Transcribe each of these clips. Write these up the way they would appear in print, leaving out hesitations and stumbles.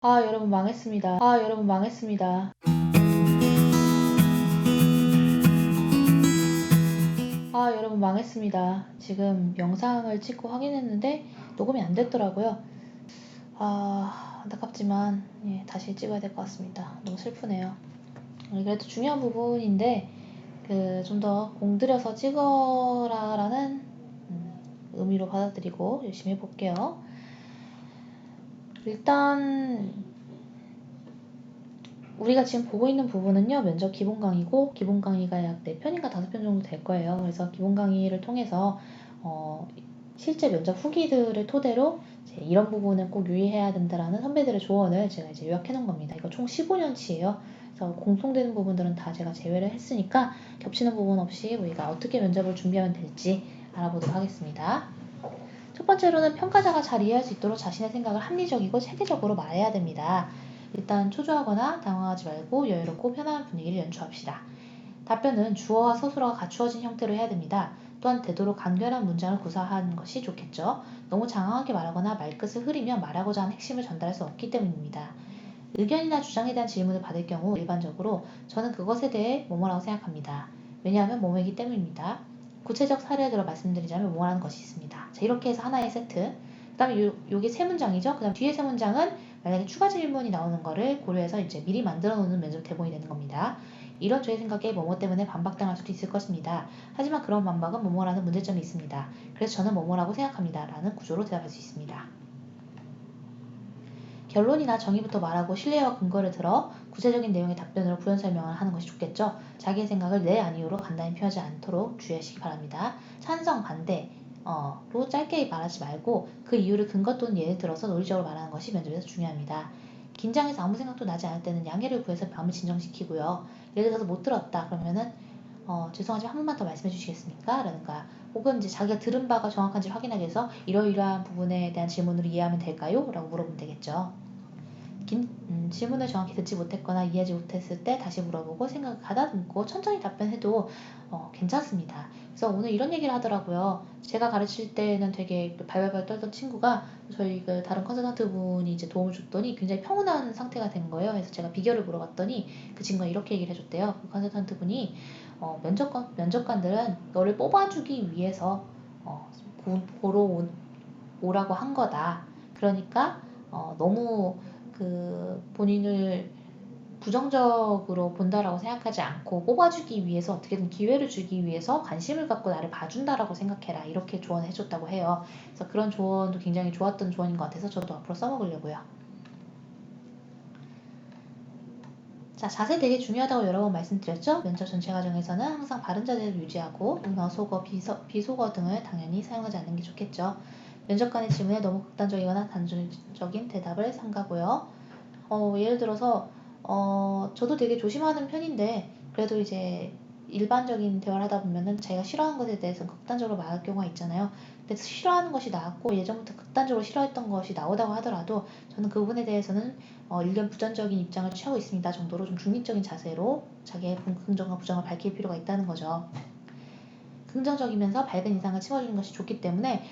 여러분 망했습니다. 여러분 망했습니다. 여러분 망했습니다. 지금 영상을 찍고 확인했는데 녹음이 안 됐더라고요. 안타깝지만 다시 찍어야 될 것 같습니다. 너무 슬프네요. 그래도 중요한 부분인데 좀 더 공들여서 찍어라 라는 의미로 받아들이고 열심히 해볼게요. 일단 우리가 지금 보고 있는 부분은요, 면접 기본 강의고, 기본 강의가 약 4편인가 5편 정도 될 거예요. 그래서 기본 강의를 통해서 실제 면접 후기들을 토대로 이런 부분은 꼭 유의해야 된다라는 선배들의 조언을 제가 이제 요약해 놓은 겁니다. 이거 총 15년치예요. 그래서 공통되는 부분들은 다 제가 제외를 했으니까 겹치는 부분 없이 우리가 어떻게 면접을 준비하면 될지 알아보도록 하겠습니다. 첫 번째로는 평가자가 잘 이해할 수 있도록 자신의 생각을 합리적이고 체계적으로 말해야 됩니다. 일단 초조하거나 당황하지 말고 여유롭고 편안한 분위기를 연출합시다. 답변은 주어와 서술어가 갖추어진 형태로 해야 됩니다. 또한 되도록 간결한 문장을 구사하는 것이 좋겠죠. 너무 장황하게 말하거나 말끝을 흐리면 말하고자 하는 핵심을 전달할 수 없기 때문입니다. 의견이나 주장에 대한 질문을 받을 경우 일반적으로 저는 그것에 대해 뭐뭐라고 생각합니다. 왜냐하면 뭐뭐이기 때문입니다. 구체적 사례를 들어 말씀드리자면 뭐라는 것이 있습니다. 자, 이렇게 해서 하나의 세트. 그 다음에 요게 세 문장이죠. 그 다음 뒤에 세 문장은 만약에 추가 질문이 나오는 거를 고려해서 이제 미리 만들어 놓는 면접 대본이 되는 겁니다. 이런 저의 생각에 뭐뭐 때문에 반박당할 수도 있을 것입니다. 하지만 그런 반박은 뭐뭐라는 문제점이 있습니다. 그래서 저는 뭐뭐라고 생각합니다. 라는 구조로 대답할 수 있습니다. 결론이나 정의부터 말하고 신뢰와 근거를 들어 구체적인 내용의 답변으로 부연 설명을 하는 것이 좋겠죠. 자기의 생각을 네, 아니요로 간단히 표현하지 않도록 주의하시기 바랍니다. 찬성, 반대로 짧게 말하지 말고 그 이유를 근거 또는 예를 들어서 논리적으로 말하는 것이 면접에서 중요합니다. 긴장해서 아무 생각도 나지 않을 때는 양해를 구해서 마음을 진정시키고요. 예를 들어서 못 들었다 그러면은 죄송하지만 한 번만 더 말씀해 주시겠습니까? 라든가 혹은 이제 자기가 들은 바가 정확한지 확인하기 위해서 이러이러한 부분에 대한 질문으로 이해하면 될까요? 라고 물어보면 되겠죠. 질문을 정확히 듣지 못했거나 이해하지 못했을 때 다시 물어보고 생각을 가다듬고 천천히 답변해도 괜찮습니다. 그래서 오늘 이런 얘기를 하더라고요. 제가 가르칠 때는 되게 발발발 떨던 친구가 저희 다른 컨설턴트 분이 이제 도움을 줬더니 굉장히 평온한 상태가 된 거예요. 그래서 제가 비결을 물어봤더니 그 친구가 이렇게 얘기를 해줬대요. 그 컨설턴트 분이 면접관들은 너를 뽑아주기 위해서 보러 오라고 한 거다. 그러니까 너무 본인을 부정적으로 본다라고 생각하지 않고 뽑아주기 위해서 어떻게든 기회를 주기 위해서 관심을 갖고 나를 봐준다라고 생각해라. 이렇게 조언을 해줬다고 해요. 그래서 그런 조언도 굉장히 좋았던 조언인 것 같아서 저도 앞으로 써먹으려고요. 자, 자세 되게 중요하다고 여러 번 말씀드렸죠? 면접 전체 과정에서는 항상 바른 자세를 유지하고 은어, 속어, 비속어 등을 당연히 사용하지 않는 게 좋겠죠. 면접관의 질문에 너무 극단적이거나 단순적인 대답을 삼가고요. 예를 들어서 저도 되게 조심하는 편인데 그래도 이제 일반적인 대화를 하다 보면은 자기가 싫어하는 것에 대해서 극단적으로 말할 경우가 있잖아요. 근데 싫어하는 것이 나왔고 예전부터 극단적으로 싫어했던 것이 나오다고 하더라도 저는 그 부분에 대해서는 일견 부정적인 입장을 취하고 있습니다 정도로 좀 중립적인 자세로 자기의 긍정과 부정을 밝힐 필요가 있다는 거죠. 긍정적이면서 밝은 인상을 심어주는 것이 좋기 때문에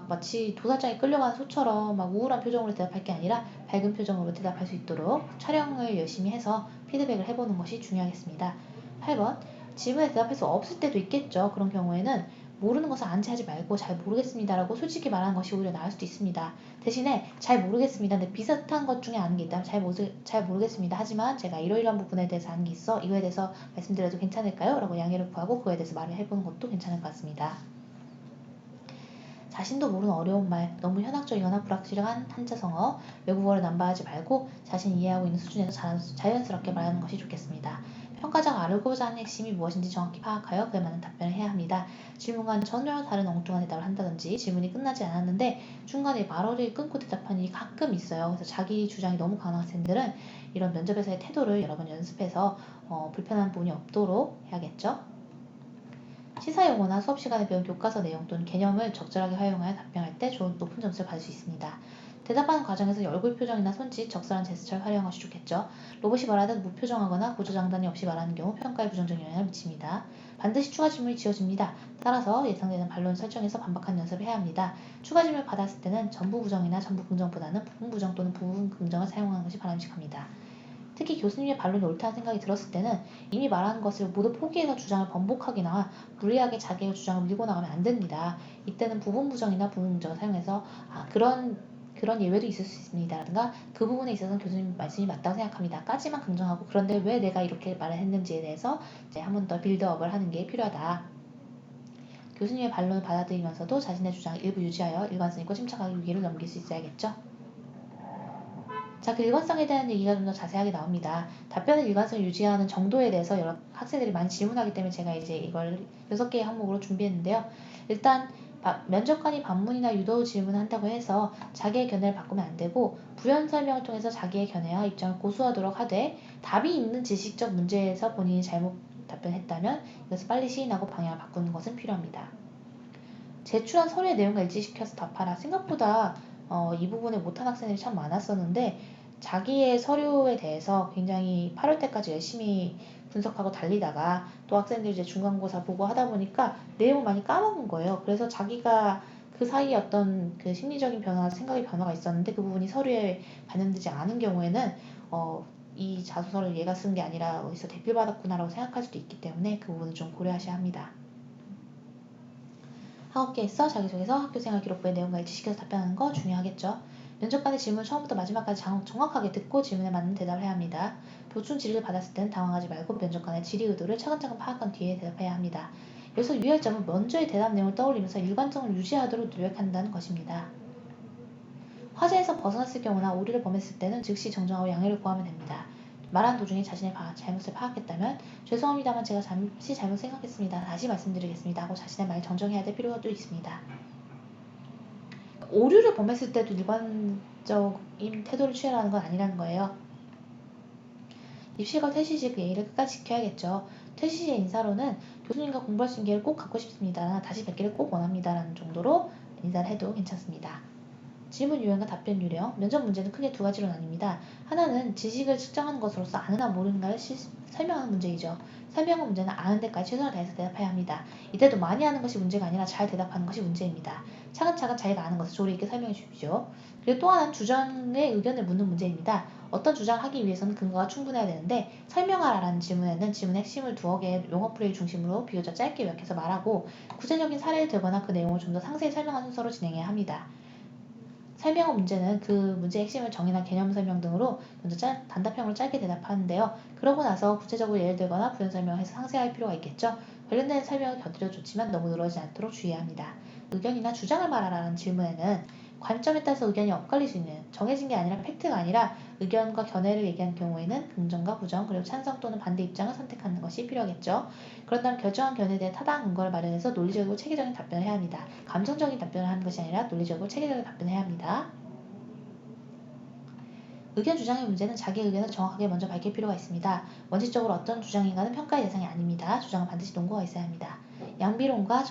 마치 도살장에 끌려가는 소처럼 우울한 표정으로 대답할 게 아니라 밝은 표정으로 대답할 수 있도록 촬영을 열심히 해서 피드백을 해보는 것이 중요하겠습니다. 8번 질문에 대답할 수 없을 때도 있겠죠. 그런 경우에는 모르는 것을 안치하지 말고 잘 모르겠습니다라고 솔직히 말하는 것이 오히려 나을 수도 있습니다. 대신에 잘 모르겠습니다. 근데 비슷한 것 중에 아는 게 있다면 잘 모르겠습니다. 하지만 제가 이러이러한 부분에 대해서 아는 게 있어 이거에 대해서 말씀드려도 괜찮을까요? 라고 양해를 구하고 그거에 대해서 말을 해보는 것도 괜찮을 것 같습니다. 자신도 모르는 어려운 말, 너무 현학적이거나 불확실한 한자성어, 외국어를 남발하지 말고 자신이 이해하고 있는 수준에서 자연스럽게 말하는 것이 좋겠습니다. 평가자가 알고자 하는 핵심이 무엇인지 정확히 파악하여 그에 맞는 답변을 해야 합니다. 질문과는 전혀 다른 엉뚱한 대답을 한다든지 질문이 끝나지 않았는데 중간에 말어를 끊고 대답하는 일이 가끔 있어요. 그래서 자기 주장이 너무 강한 학생들은 이런 면접에서의 태도를 여러 번 연습해서 불편한 부분이 없도록 해야겠죠. 시사용어나 수업 시간에 배운 교과서 내용 또는 개념을 적절하게 활용하여 답변할 때 높은 점수를 받을 수 있습니다. 대답하는 과정에서 얼굴 표정이나 손짓, 적절한 제스처를 활용하는 것이 좋겠죠. 로봇이 말하듯 무표정하거나 고조장단이 없이 말하는 경우 평가에 부정적 영향을 미칩니다. 반드시 추가 질문이 지어집니다. 따라서 예상되는 반론 설정에서 반박하는 연습을 해야 합니다. 추가 질문을 받았을 때는 전부 부정이나 전부 긍정보다는 부분 부정 또는 부분 긍정을 사용하는 것이 바람직합니다. 특히 교수님의 반론이 옳다는 생각이 들었을 때는 이미 말한 것을 모두 포기해서 주장을 번복하거나 무리하게 자기의 주장을 밀고 나가면 안 됩니다. 이때는 부분 부정이나 부분 긍정을 사용해서 그런 예외도 있을 수 있습니다. 라든가 그 부분에 있어서는 교수님 말씀이 맞다고 생각합니다. 까지만 긍정하고 그런데 왜 내가 이렇게 말을 했는지에 대해서 이제 한 번 더 빌드업을 하는 게 필요하다. 교수님의 반론을 받아들이면서도 자신의 주장을 일부 유지하여 일관성 있고 침착하게 위기를 넘길 수 있어야겠죠. 자, 그 일관성에 대한 얘기가 좀 더 자세하게 나옵니다. 답변의 일관성을 유지하는 정도에 대해서 여러 학생들이 많이 질문하기 때문에 제가 이제 이걸 6개의 항목으로 준비했는데요. 일단 면접관이 반문이나 유도 질문을 한다고 해서 자기의 견해를 바꾸면 안 되고 부연 설명을 통해서 자기의 견해와 입장을 고수하도록 하되 답이 있는 지식적 문제에서 본인이 잘못 답변했다면 이것을 빨리 시인하고 방향을 바꾸는 것은 필요합니다. 제출한 서류의 내용과 일치시켜서 답하라. 생각보다 이 부분에 못한 학생들이 참 많았었는데 자기의 서류에 대해서 굉장히 8월 때까지 열심히 분석하고 달리다가 또 학생들이 이제 중간고사 보고 하다 보니까 내용을 많이 까먹은 거예요. 그래서 자기가 그 사이에 어떤 그 심리적인 변화, 생각의 변화가 있었는데 그 부분이 서류에 반영되지 않은 경우에는 이 자소서를 얘가 쓴 게 아니라 어디서 대필받았구나라고 생각할 수도 있기 때문에 그 부분을 좀 고려하셔야 합니다. 학업계에서 자기소개서, 학교생활 기록부의 내용과 일치시켜서 답변하는 거 중요하겠죠. 면접관의 질문을 처음부터 마지막까지 정확하게 듣고 질문에 맞는 대답을 해야 합니다. 보충 질의를 받았을 때는 당황하지 말고 면접관의 질의 의도를 차근차근 파악한 뒤에 대답해야 합니다. 여기서 유의할 점은 먼저의 대답 내용을 떠올리면서 일관성을 유지하도록 노력한다는 것입니다. 화제에서 벗어났을 경우나 오류를 범했을 때는 즉시 정정하고 양해를 구하면 됩니다. 말하는 도중에 자신의 잘못을 파악했다면 죄송합니다만 제가 잠시 잘못 생각했습니다. 다시 말씀드리겠습니다 하고 자신의 말을 정정해야 될 필요도 있습니다. 오류를 범했을 때도 일관적인 태도를 취하라는 건 아니라는 거예요. 입시과 퇴시 시 그 예의를 끝까지 지켜야겠죠. 퇴시 시의 인사로는 교수님과 공부할 수 있는 기회를 꼭 갖고 싶습니다. 다시 뵙기를 꼭 원합니다. 라는 정도로 인사를 해도 괜찮습니다. 질문 유형과 답변 유형, 면접 문제는 크게 두 가지로 나뉩니다. 하나는 지식을 측정하는 것으로서 아느나 모르는가를 설명하는 문제이죠. 설명한 문제는 아는 데까지 최선을 다해서 대답해야 합니다. 이때도 많이 아는 것이 문제가 아니라 잘 대답하는 것이 문제입니다. 차근차근 자기가 아는 것을 조리 있게 설명해 주십시오. 그리고 또 하나는 주장의 의견을 묻는 문제입니다. 어떤 주장을 하기 위해서는 근거가 충분해야 되는데 설명하라라는 질문에는 질문의 핵심을 두어 개의 용어 프레이즈 중심으로 비교적 짧게 요약해서 말하고 구체적인 사례를 들거나 그 내용을 좀 더 상세히 설명하는 순서로 진행해야 합니다. 설명어 문제는 그 문제의 핵심을 정의나 개념 설명 등으로 먼저 단답형으로 짧게 대답하는데요. 그러고 나서 구체적으로 예를 들거나 부연 설명을 해서 상세할 필요가 있겠죠. 관련된 설명을 곁들여 좋지만 너무 늘어지지 않도록 주의해야 합니다. 의견이나 주장을 말하라는 질문에는 관점에 따라서 의견이 엇갈릴 수 있는 정해진 게 아니라 팩트가 아니라 의견과 견해를 얘기하는 경우에는 긍정과 부정 그리고 찬성 또는 반대 입장을 선택하는 것이 필요하겠죠. 그런 다음 결정한 견해에 대해 타당한 근거를 마련해서 논리적이고 체계적인 답변을 해야 합니다. 감정적인 답변을 하는 것이 아니라 논리적이고 체계적인 답변을 해야 합니다. 의견 주장의 문제는 자기 의견을 정확하게 먼저 밝힐 필요가 있습니다. 원칙적으로 어떤 주장인가는 평가의 대상이 아닙니다. 주장은 반드시 논거가 있어야 합니다. 양비론과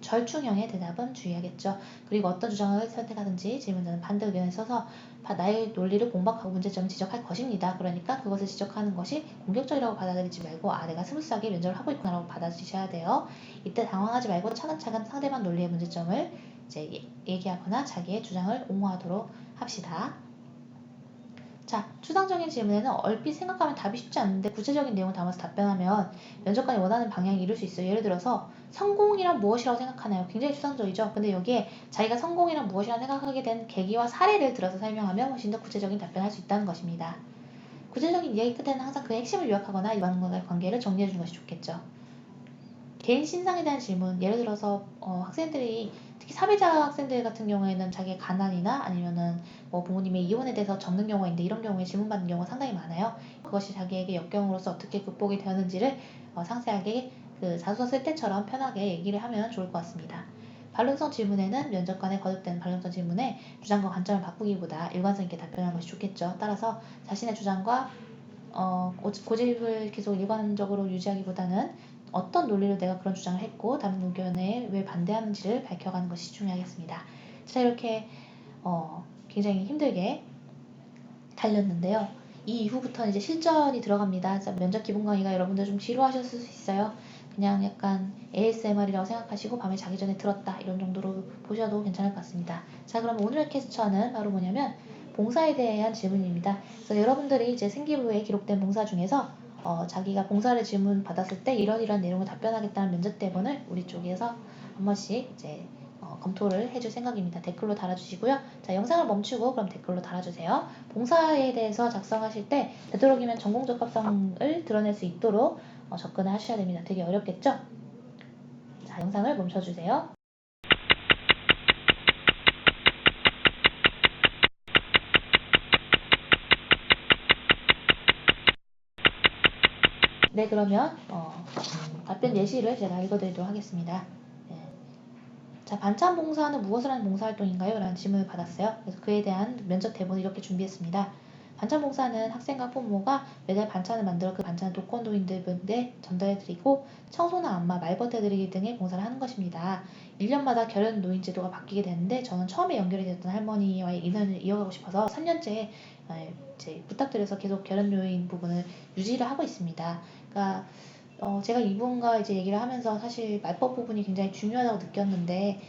절충형의 대답은 주의하겠죠. 그리고 어떤 주장을 선택하든지 질문자는 반대 의견을 써서 나의 논리를 공박하고 문제점을 지적할 것입니다. 그러니까 그것을 지적하는 것이 공격적이라고 받아들이지 말고 내가 스무스하게 면접을 하고 있구나라고 받아들이셔야 돼요. 이때 당황하지 말고 차근차근 상대방 논리의 문제점을 이제 얘기하거나 자기의 주장을 옹호하도록 합시다. 자, 추상적인 질문에는 얼핏 생각하면 답이 쉽지 않은데 구체적인 내용을 담아서 답변하면 면접관이 원하는 방향을 이룰 수 있어요. 예를 들어서 성공이란 무엇이라고 생각하나요? 굉장히 추상적이죠. 근데 여기에 자기가 성공이란 무엇이라고 생각하게 된 계기와 사례를 들어서 설명하면 훨씬 더 구체적인 답변을 할 수 있다는 것입니다. 구체적인 이야기 끝에는 항상 그 핵심을 요약하거나 일반과의 관계를 정리해 주는 것이 좋겠죠. 개인 신상에 대한 질문, 예를 들어서 학생들이 특히 사회자 학생들 같은 경우에는 자기의 가난이나 아니면은 부모님의 이혼에 대해서 적는 경우가 있는데 이런 경우에 질문받는 경우가 상당히 많아요. 그것이 자기에게 역경으로서 어떻게 극복이 되었는지를 상세하게 그 자소서 쓸 때처럼 편하게 얘기를 하면 좋을 것 같습니다. 반론성 질문에는 면접관에 거듭되는 반론성 질문에 주장과 관점을 바꾸기보다 일관성 있게 답변하는 것이 좋겠죠. 따라서 자신의 주장과 고집을 계속 일관적으로 유지하기보다는 어떤 논리로 내가 그런 주장을 했고 다른 의견에 왜 반대하는지를 밝혀가는 것이 중요하겠습니다. 자, 이렇게 굉장히 힘들게 달렸는데요. 이 이후부터는 이제 실전이 들어갑니다. 면접 기본 강의가 여러분들 좀 지루하셨을 수 있어요. 그냥 약간 ASMR이라고 생각하시고 밤에 자기 전에 들었다 이런 정도로 보셔도 괜찮을 것 같습니다. 자, 그럼 오늘 캡처는 바로 뭐냐면 봉사에 대한 질문입니다. 그래서 여러분들이 이제 생기부에 기록된 봉사 중에서 자기가 봉사를 질문 받았을 때 이런 내용을 답변하겠다는 면접 대본을 우리 쪽에서 한 번씩 이제 검토를 해줄 생각입니다. 댓글로 달아주시고요. 자, 영상을 멈추고 그럼 댓글로 달아주세요. 봉사에 대해서 작성하실 때 되도록이면 전공 적합성을 드러낼 수 있도록 접근을 하셔야 됩니다. 되게 어렵겠죠? 자, 영상을 멈춰주세요. 네, 그러면 답변 예시를 제가 읽어드리도록 하겠습니다. 네. 자, 반찬 봉사는 무엇을 하는 봉사활동인가요? 라는 질문을 받았어요. 그래서 그에 대한 면접 대본을 이렇게 준비했습니다. 반찬 봉사는 학생과 부모가 매달 반찬을 만들어 그 반찬을 독거노인들에게 전달해드리고 청소나 안마, 말벗해드리기 등의 봉사를 하는 것입니다. 1년마다 결연 노인 제도가 바뀌게 되는데 저는 처음에 연결이 됐던 할머니와의 인연을 이어가고 싶어서 3년째 이제 부탁드려서 계속 결연 노인 부분을 유지를 하고 있습니다. 그러니까 제가 이분과 이제 얘기를 하면서 사실 말벗 부분이 굉장히 중요하다고 느꼈는데,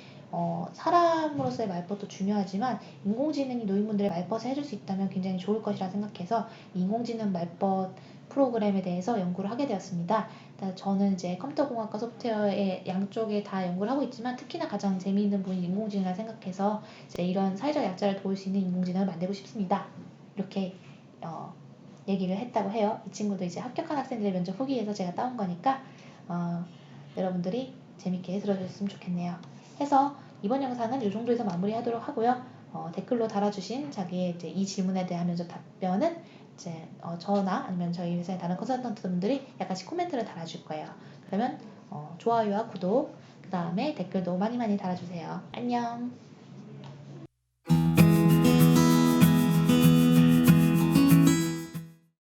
사람으로서의 말벗도 중요하지만 인공지능이 노인분들의 말벗을 해줄 수 있다면 굉장히 좋을 것이라 생각해서 인공지능 말벗 프로그램에 대해서 연구를 하게 되었습니다. 저는 이제 컴퓨터공학과 소프트웨어의 양쪽에 다 연구를 하고 있지만 특히나 가장 재미있는 부분이 인공지능이라 생각해서 이제 이런 사회적 약자를 도울 수 있는 인공지능을 만들고 싶습니다. 이렇게 얘기를 했다고 해요. 이 친구도 이제 합격한 학생들의 면접 후기에서 제가 따온 거니까 여러분들이 재밌게 들어주셨으면 좋겠네요. 해서 이번 영상은 이 정도에서 마무리하도록 하고요. 댓글로 달아주신 자기의 이제 이 질문에 대한 면접 답변은 이제 저나 아니면 저희 회사의 다른 컨설턴트분들이 약간씩 코멘트를 달아줄 거예요. 그러면 좋아요와 구독, 그 다음에 댓글도 많이 달아주세요. 안녕.